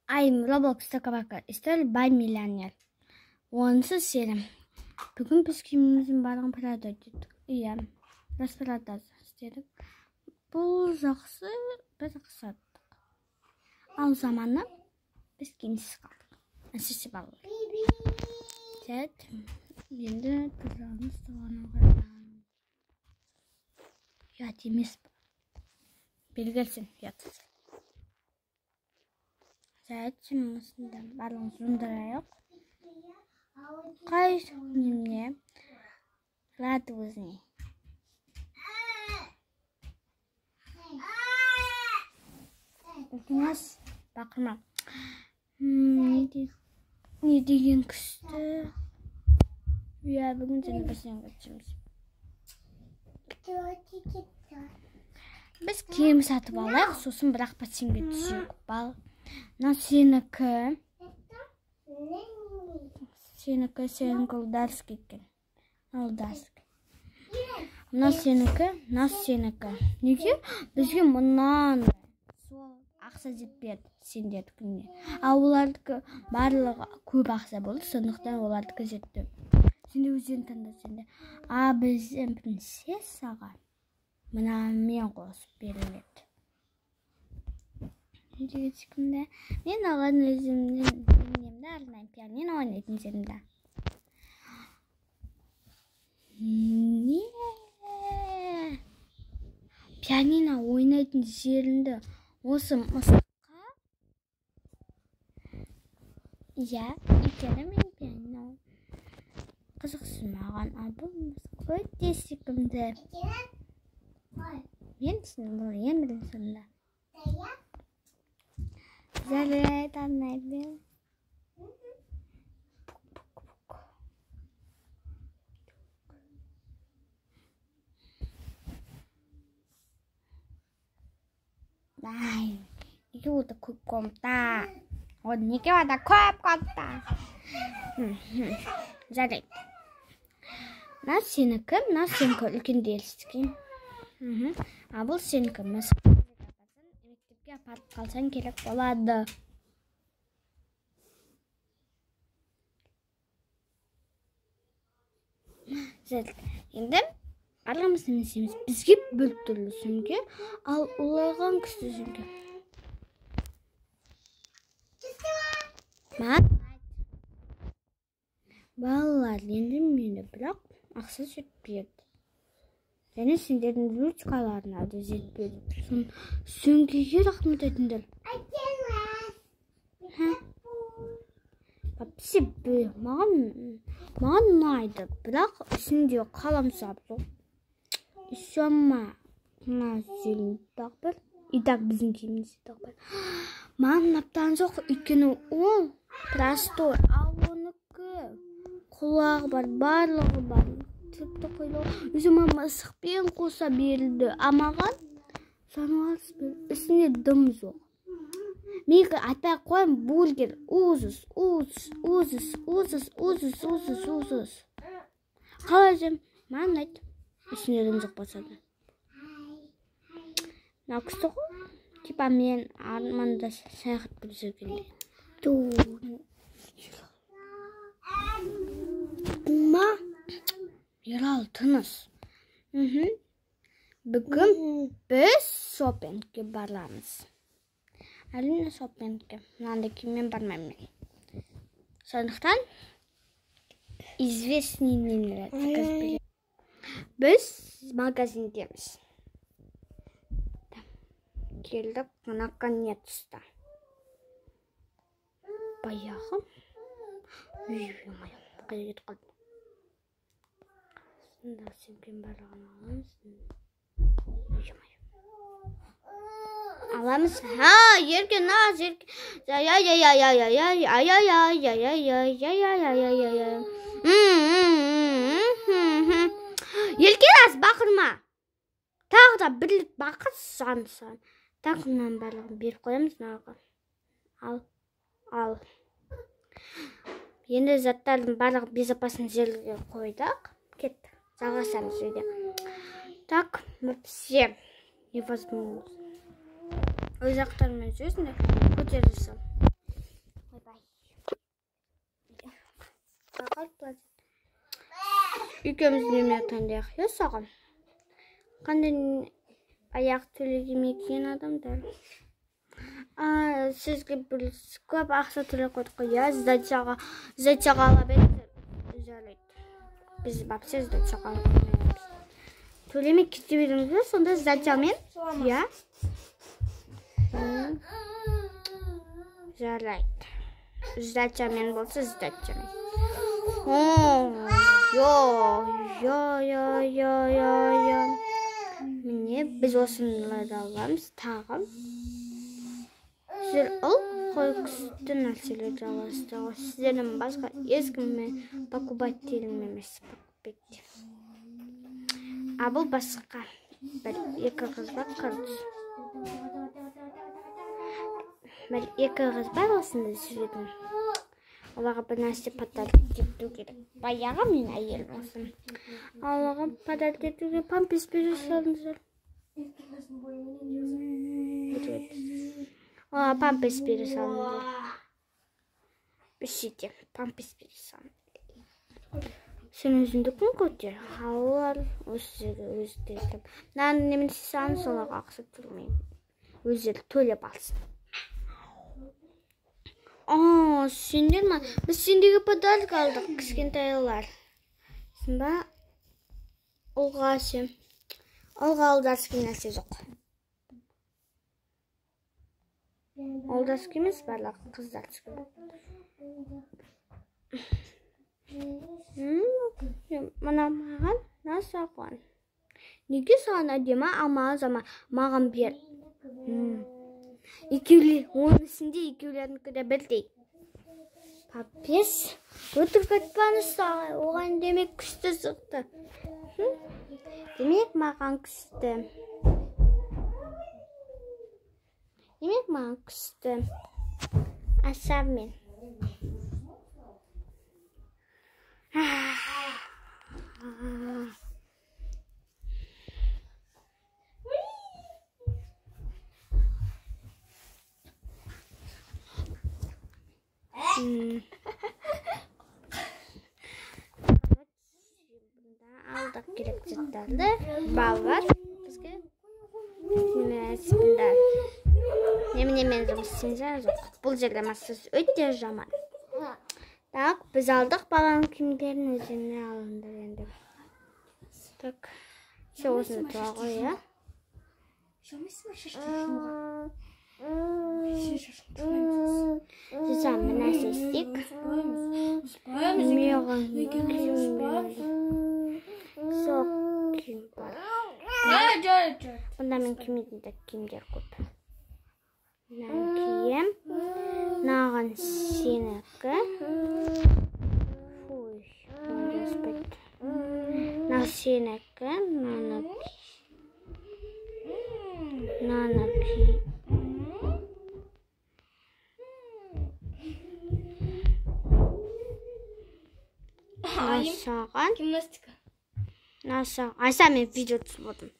I'm Roblox'ta kabaklar. İster Bay Millennial. Onсыз серім. Бүгін біз киіміміздің барлығын парада өтедік. Иә, біз парада істедік. Бұл жақсы біз қысаттық. Ал заманы біз киімсіз қалдық. Әсіресе балалар. Сәт, енді тұрғанымыз тұрғаны қардан. Ят емес. Белгілсін, ят. Сәт, осында барлығын зұндырайық. Қай немне? Радуызне. Ұлтыңыз бақырма. Не деген күшті? Иә, бүгін сені бірсен көтшіміз. Біз киім сатып алайық, сосын бірақ патсенге түсейік. Бал. Мына сенікі. Сенікі ұлдарсық екен. Ұлдарсық. Мына сенікі. Неге? Бізге мұнан сол ақса жетпеді сендердікіне. А олардікі барлығы көп ақса болды, сондықтан олардікі жетті. Сенде өзен таңда сенде. А бізден принцессаға мына мен қосып беріледі. Кімді? Мен оған өзімнің білмемді арнайым пианино ойнайтын жерімді. Не? Пианино ойнайтын жерімді осы мысыққа? Иә, өйткені мен пианино қызықсыз маған, а бұл мысық өте сүйкімді. Мен түсінім бұл ең бірін сонда. Заряд анайбел. Дай, неге ода көп комта? Неге ода көп комта? Заряд. Мына сенікі үлкен делістікі. А бұл сенікі мектепке апарып қалсаң керек болады. Енді барлығымыз немесеміз. Бізге бөліп түрлі сөмге, ал ұлайған күшті сөмге. Балалар, енді мені бірақ ақса жетпеді. Және сендердің ручкаларына да жетпеді. Сөңгеге рахмет етіңдер. Папси, маған ұнайды, бірақ үстінде қаламсап жоқ. Үшама мына зелін тақпыр. Итак, біздің киімімізді тақпыр. Маған ұнаптан жоқ, өйткені ол простой, ал оныкі құлағы бар, барлығы бар. Тіпті қойлау. Өзіме мысықпен қоса берілді. А маған сануалыс берілді. Үстінде дым жоқ. Мегі атпай қойым бургер. Узыз. Қалай жем? Маған айт. Үстінде дым жоқ басады. Мына күшті ғой. Типа мен арманда саяхат бір жүргенде. Ма? Ерал, тыныс. Бүгін біз шопингке барамыз. Әрине шопингке. Мынандай киіммен бармаймын мен. Сондықтан известный нелер. Біз магазиндеміз. Келдік наконец-то. Баяғы. Қайда кетіп қалды. Сында сөмкен барлығын аламыз. Ерген, Ерген аз бақырма. Тағы да бірлік бақыр сан. Тағынан барлығын беріп қоямыз нарға. Ал. Енді заттардың барлығы безопасный жерге қойдық. Кеттік. Жалғасамыз үйде. Так, вообще невозможно. Өз ақтарымен сөзінде көтерілсем. Ikimiz неме таңдайық, я саған. Қандай аяқ төлегемеген адамдар. Сізге бір көп ақша төлеп қойдық қой, я сдачаға ала беріңіздер. Жарайды. Біз вообще сдачаға алмаймыз. Төлемей кете беріңіздер, сонда сдачамен, я. Жарайды. Сдачамен болса сдачамен. Міне біз осыныларды аламыз, тағым. Сіздер қой күсті нәрселерді аласыздар. Сіздердің басқа ешкіммен покупателім емес. Бұл басқа бір екі қыз бар, қарыз. Бір екі қыз бар осында жүретін. Оларға бір нәрсе подарок ету керек. Баяғы мен әйелім осы. Оларға подарок етуге памперс бере салыңыздар. Оларға памперс бере салыңыздар. Бішете памперс бере салыңыздар. Сен өзіңді күн көтер. Олар өздері. Мынаны немен сіз оларға ақша төлемеймін. Өздері төлеп алсын. Сендер ма? Біз сендерге подарок алдық, кішкентайлар. Сында олға сен. Олға алдарсыз нәрсе жоқ. Алдарсыз емес, барлық қыздар шығып. Мына маған насаған. Неге саған әдемі алмағыз маған бер. Оның ішінде екеулерінікі де бірдей. Папес, өтірік айтпаңыздар, оған демек күшті шықты. Демек маған күшті. Асармен. Aldık gerekçelerle ballar. Bizge nemesinler. Nemen yok. Бұл жерде массыз өте жаман. Так, біз алдық баланың киімдерін өзіне алындар енді. Так, все осыны тұра ғой, я? Жызам, мына сестік. Меған соқ киім бар. Бұнда мен кимедінде киімдер көп. Мынан кием. Наған сенікі. Фуй, господи. На сенікі, наны ки. Насаған. Гимнастика. Насаған. Айса мен видео түсіп отырмын.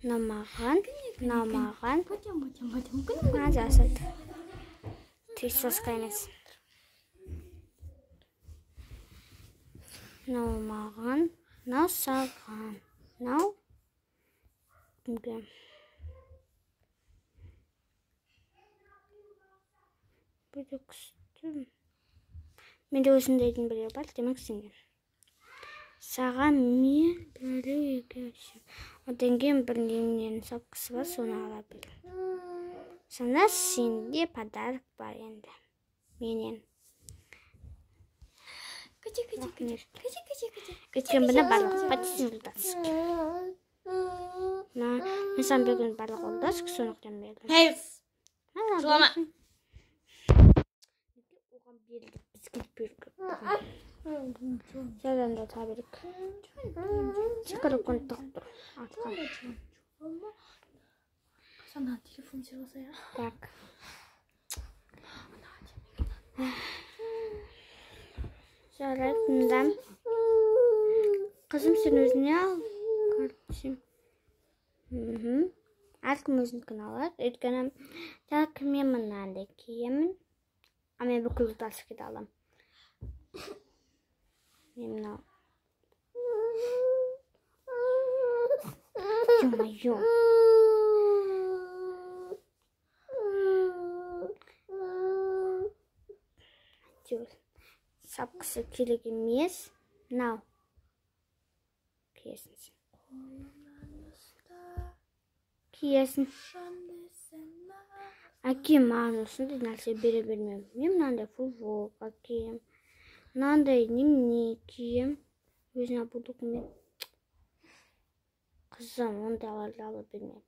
Намаған. Наза асады. Тек сосқа емес. Намаған. Насаған. Нау. Кімге? Бұды күстім. Менде осындайдың бірі бар, демек сенген. Саған мен бірі екешім. Одан кейін бірінен сапқысы бар, соны ала білдім. Сонда сенде подарок бар енді. Менен. Өткен бұны барлық патисын ұлдасық. Мен сан берген барлық ұлдасық, сонықтан бердім. Жылама. Оған берілді, бізге бергі. Жардан да табирік. Чекарып көн тұқтыр. Атқан. Sana telefon çalsa ya. Так. Жарайды, мында. Қызым сен өзіне ал. Қарпышым. Әркім өзінікін алады. Өйткені так мен мынандай киемін. А мен бүкіл ұлдасықы да алам. Мен мынау Ё-моё. Şapkası керек емес. Мынау. Киесің сен. Киесің. Әкем маған осындай нәрсе бере бермеймін. Мен мынандай футболка кием. Мынандай немене кием. Өзіне будық мен. Қызым, ондайларды ала бермеймін.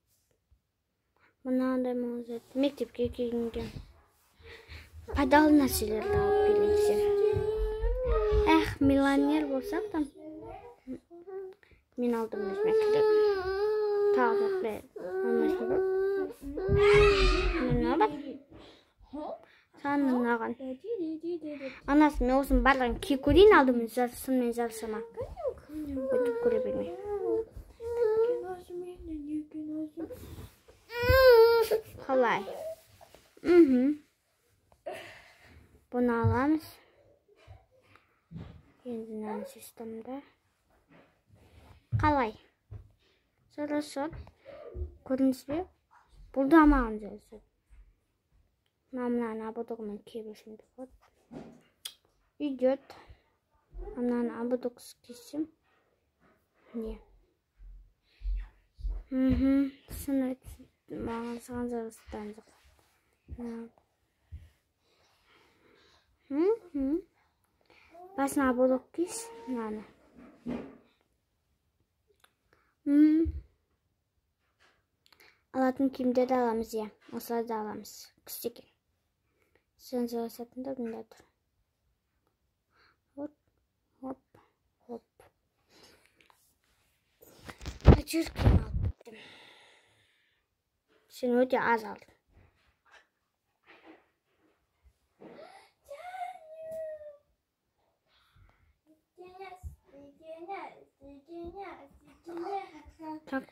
Мынандай маңызды. Мектепке киінген. Пайдалы нәрселерді алып берейін сен. Миллионер болсақ та. Мен алдым өзіме керек. Тағы да алмайсың ба? Мына бар. Саған мынаған. Анасы, мен осының барлығын киіп көрейін алдым сынмен жарысама. Өтіп көре бермей. Қалай? Бұны аламыз. Енді мынаны системда. Қалай? Хорошо. Көрдіңіз бе? Бұл да маған жазды. Мынаны абудығымен киебешім деп қойды. Идет. Мынаны абудықсыз кисем. Не? Сын айтсын. Маған саған жарыстан жоқ. Басына абудық кис. Мынаны. Алатын киімдерді аламыз, я. Осыларды аламыз. Күстекен. Сен жарасатында бұнда тұр. Хоп, хоп, хоп. Әжір киім алып біттім. Сен өте аз алдың. Так,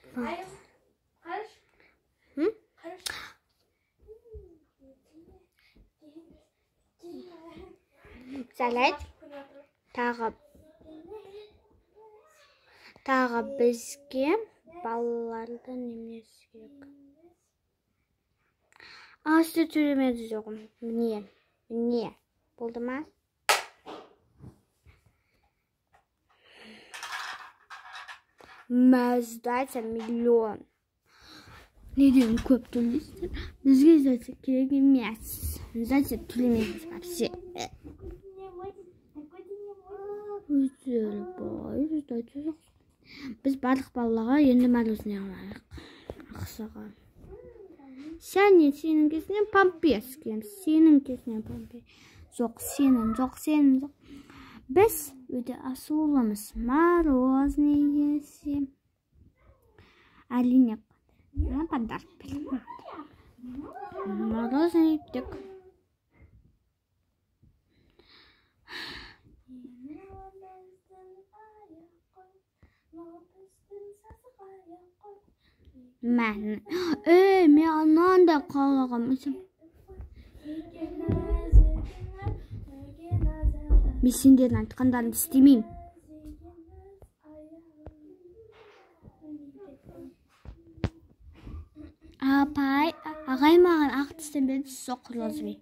Салат. Тағы бізге балалардан немесі керек. Асты төлемеді жоғым. Міне. Болды ма? Мәздайса миллион. Неден көп төлейсіздер? Бізге зайсы керек емес. Зайсы төлемейміз вообще. Өздері бай, зайсы жоқ. Біз барлық балаға енді мәросіне алайық. Ақсаға. Сенің кесінен пампес кем. Сенің кесінен пампес. Жоқ, сенің жоқ. Біз өте асулымыз. Морозный есе. Әрине. Подарок берем. Морозный ептік. Мен ананда қалағам. Мен сендердің айтқандарын істемеймін. Апай, ағай маған ақ түстен берді, соқырлаз бей.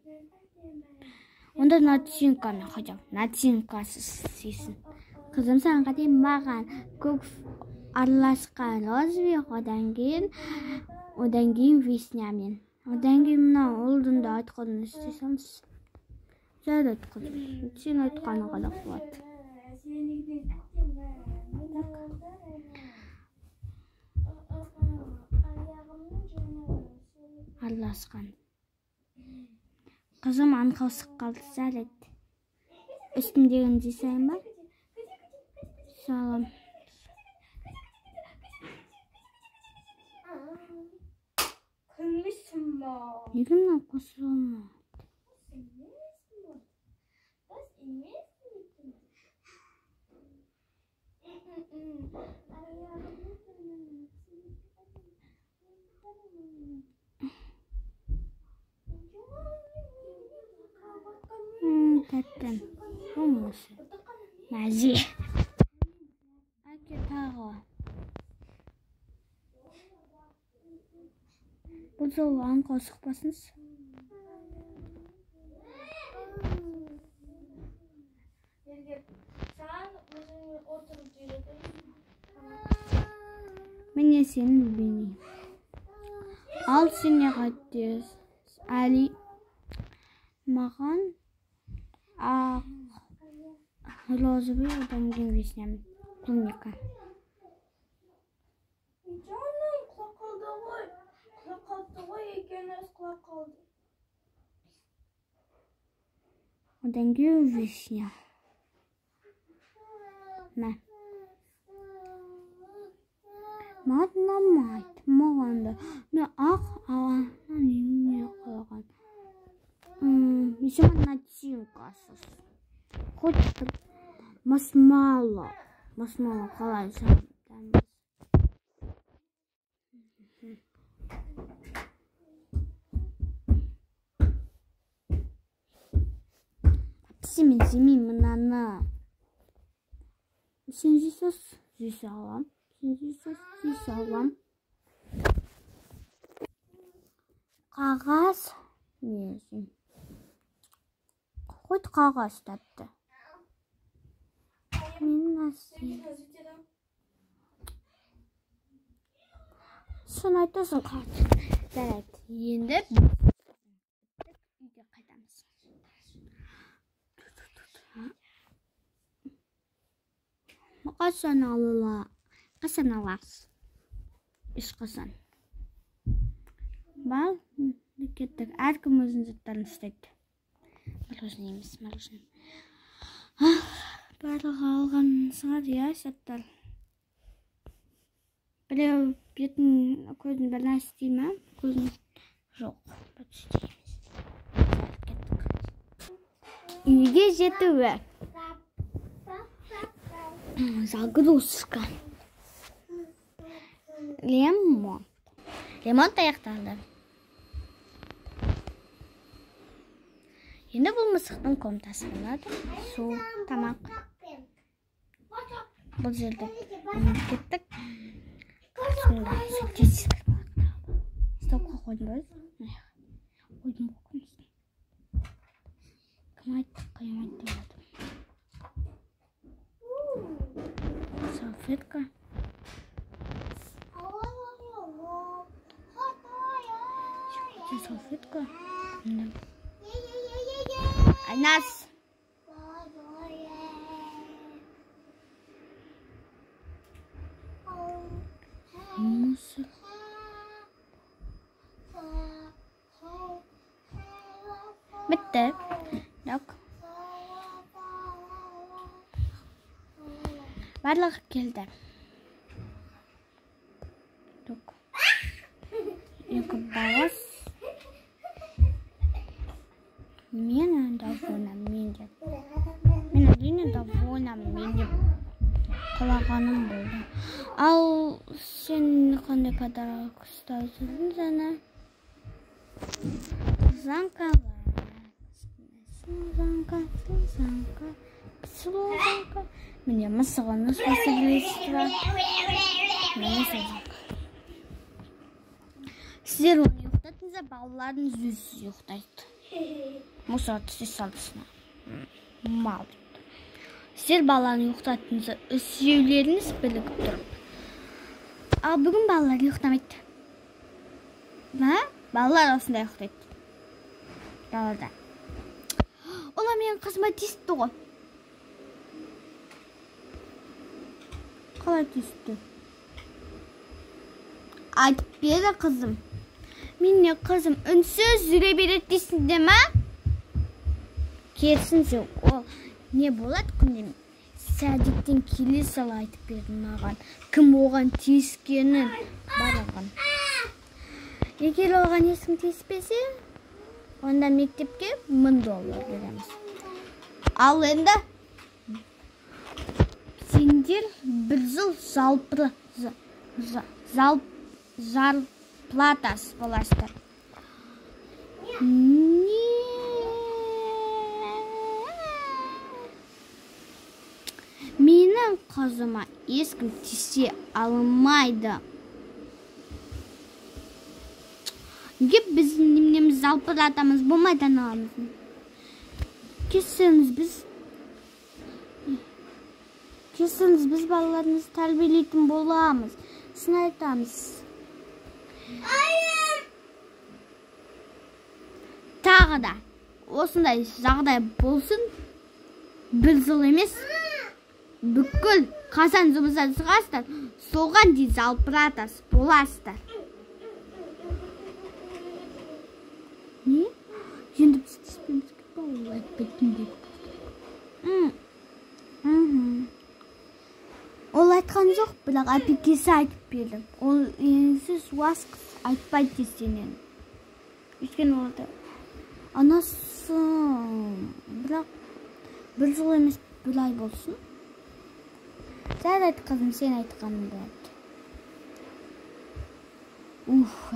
Онда нацинканы қойдым. Нацинкасы сейсін. Қызым саған қадей маған көк араласқан розбей, одан кейін веснямен. Одан кейін мына олдында айтқанын істесеміз. Жайды айтқаным. Сен айтқаны қада қуады. Араласқан. Қызым анқаусық қалды сәрет. Үстімдегін жесайын ба? Салам. Көлмесін ба? Неге мына қосылма? Тәттім. Болмасы. Мәзе. Әке, жол аңға шықпасыңыз. Міне сені білмеймін. Ал сене қайтес. Әли маған розовый одан кейін вишням. Клубника. Canım kulak kaldı vay ekeniz kulak kaldı. Одан кейін вишня. Мә. Матнамайт. Маған да. Мен ақ алған не қалған. Еще начинкасыз. Хоть масмало. Масмало қалай жамдамыз. Сен жемей мынаны. Сен жейсіз, жейсе алам. Сен жейсіз, жейсе алам. Қағаз. Не жейм? Хоть қағаз тапты. Мен насыл. Соны айтасың қағаз. Жарайды. Енді үйге қайтамыз. Қашан аласыз? Ешқашан. Бал, кеттік. Әркім өзінің заттарын істейді. Мороженое емес, мороженое. Барлығы алған сыңар, я, заттар. Біреу бетін, көзін бір нәрсе істей ме? Көзін жоқ. Үйге жетуі. Загрузка. Ремонт. Ремонт аяқталды. Енді бұл мысықтың комнатасы болады. Су, тамақ. Бұл жерде кеттік. Сонда сутечка. Стопқа қойдым бөз. Қойдым қойдым. Кім айтты, қайым айтты болады. Салфетка. Салфетка. Айнас. Мусор. Бітті. Так. Барлығы келді. Так. Екі балас. Мен довольна, мен әрине довольна, мен деп қалағаным болды. Ал сен қандай подарок ұстайсың жаңа? Служанка. Мне мысығыны спасибо. Сіздер оны ұйықтатыңызда, балаларыңыз өзсіз ұйықтайды. Мусор түсі салдысына. Мал. Сіздер баланы ұйықтатыңызда, үсеулеріңіз білігіп тұрып. Ал бүгін балалар ұйықтамайды. Балалар осында ұйықтайды. Далада. Ола менің қызыма тиісті ғой. Қалай тиісті? Айтып бері қызым. Мене қызым үнсіз жүре береді дейсің де ма? Керсінше, ол не болады күнде? Сәдеттен келе сала айтып берді маған. Кім оған тиіскенін бараған. Егер оған ешкім тиіспесе, онда мектепке $1000 береміз. Ал енді сендер бір жыл зарплатасы боласыздар. Менің қызыма ешкім тиісе алмайды. Неге біз немнеміз жалпыратамыз болмайдан аламыз? Кессеңіз біз балаларымызды тәрбиелейтін боламыз. Сын айтамыз. Тағы да осындай жағдай болсын, бір жыл емес, бүкіл қасан жұмыстан шығасыздар, соған дейін жалпыратасыз боласыздар. Не? Енді біз түспеміз керек па, ол айтпайтын деп. Ол айтқан жоқ, бірақ әпекесі айтып берді. Ол сіз уасқыз айтпайды десенен. Өйткені олда анасы, бірақ бір жыл емес, бір ай болсын. Сәл айтқазым, сен айтқаның болады.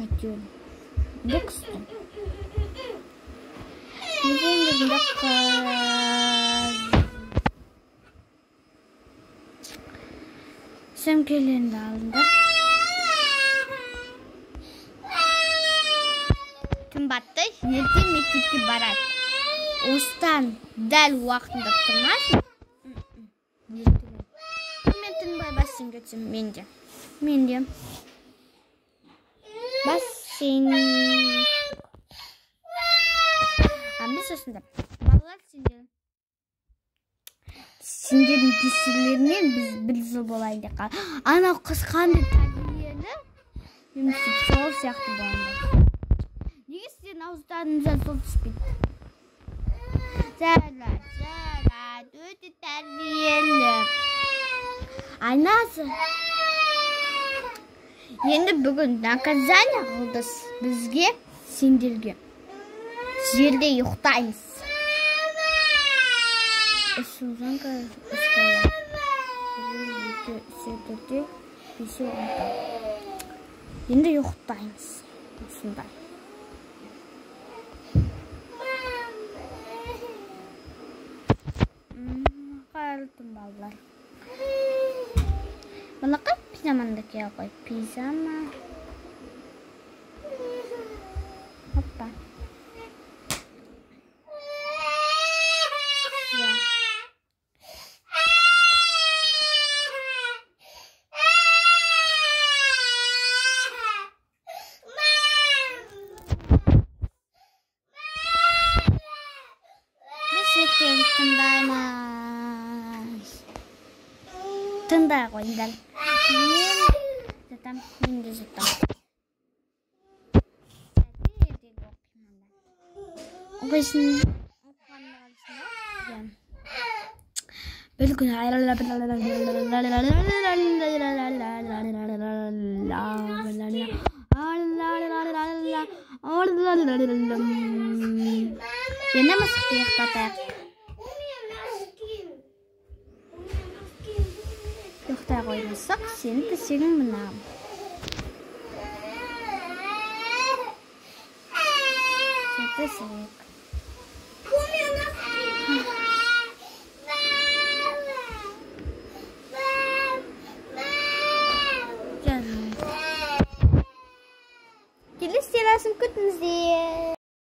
Әйтеуір. Бұл күсті. Неден біздің қыз. Сөмкелерді алындар. Түн батты, ертең мектепке барады. Осыдан дәл уақытында тұрмасын. Мен түнбай бассейн көтсем, мен де. Бассейн. Біз осында. Балалар сендердің кесірлерінен біз бір жыл болайын деп қал. Анау қыз қандай тәрбиелі. Мен сол сияқты болғанда. Неге сіздердің ауыздарыңыздан сол түспейді? Жарат, өте тәрбиелі. Айнасы. Енді бүгін наказание қылды бізге, сендерге. Жерде ұйықтаймыз. Ушунга устала. Сөйтті, бесе ұнта. Енді ұйықтаймыз. Осындай. Қайырлы балалар. Балақай пижаманы кие қой. Пижама. Hoppa. Tunda qo'yinglar. Men de жатам. O'qishni bir kun yana masxi yaqtataq. Yo'qta qo'ymasak, seni de sening bilan. Seni Келесі терасым күтіңіздер.